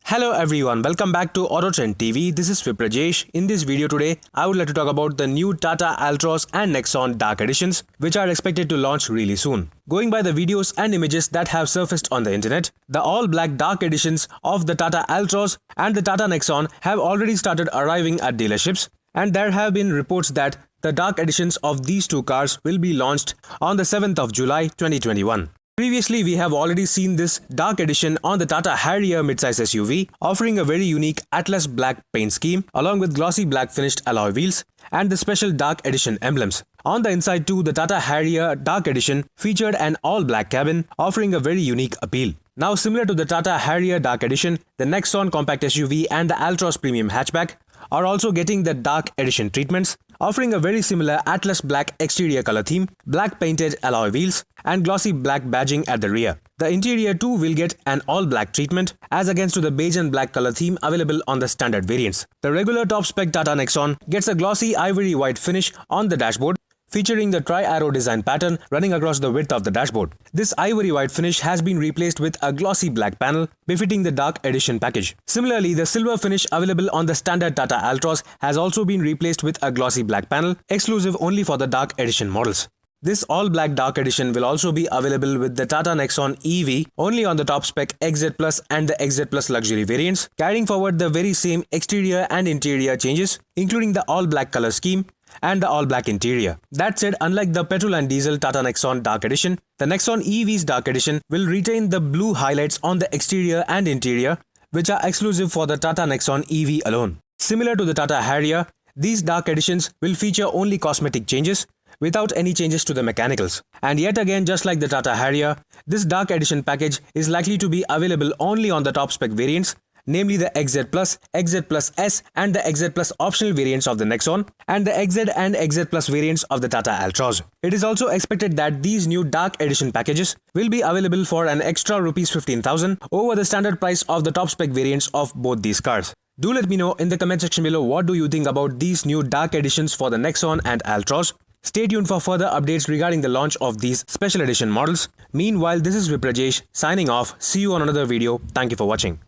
Hello everyone, welcome back to Autotrend TV. This is Viprajesh. In this video today, I would like to talk about the new Tata Altroz and Nexon Dark Editions, which are expected to launch really soon. Going by the videos and images that have surfaced on the internet, the all-black Dark Editions of the Tata Altroz and the Tata Nexon have already started arriving at dealerships, and there have been reports that the Dark Editions of these two cars will be launched on the 7th of July 2021. Previously, we have already seen this Dark Edition on the Tata Harrier midsize SUV, offering a very unique Atlas black paint scheme along with glossy black finished alloy wheels and the special Dark Edition emblems. On the inside too, the Tata Harrier Dark Edition featured an all-black cabin, offering a very unique appeal. Now, similar to the Tata Harrier Dark Edition, the Nexon compact SUV and the Altroz premium hatchback are also getting the Dark Edition treatments, offering a very similar Atlas black exterior color theme, black painted alloy wheels, and glossy black badging at the rear. The interior too will get an all-black treatment as against to the beige and black color theme available on the standard variants. The regular top-spec Tata Nexon gets a glossy ivory white finish on the dashboard, featuring the tri-arrow design pattern running across the width of the dashboard. This ivory white finish has been replaced with a glossy black panel befitting the Dark Edition package. Similarly, the silver finish available on the standard Tata Altroz has also been replaced with a glossy black panel, exclusive only for the Dark Edition models. This all-black Dark Edition will also be available with the Tata Nexon EV only on the top-spec XZ Plus and the XZ Plus Luxury variants, carrying forward the very same exterior and interior changes, including the all-black color scheme and the all-black interior. That said, unlike the petrol and diesel Tata Nexon Dark Edition, the Nexon EV's Dark Edition will retain the blue highlights on the exterior and interior, which are exclusive for the Tata Nexon EV alone. Similar to the Tata Harrier, these Dark Editions will feature only cosmetic changes without any changes to the mechanicals. And yet again, just like the Tata Harrier, this Dark Edition package is likely to be available only on the top-spec variants, namely the XZ Plus, XZ Plus S and the XZ Plus optional variants of the Nexon and the XZ and XZ Plus variants of the Tata Altroz. It is also expected that these new Dark Edition packages will be available for an extra Rs 15,000 over the standard price of the top-spec variants of both these cars. Do let me know in the comment section below what do you think about these new Dark Editions for the Nexon and Altroz. Stay tuned for further updates regarding the launch of these special edition models. Meanwhile, this is Viprajesh signing off. See you on another video. Thank you for watching.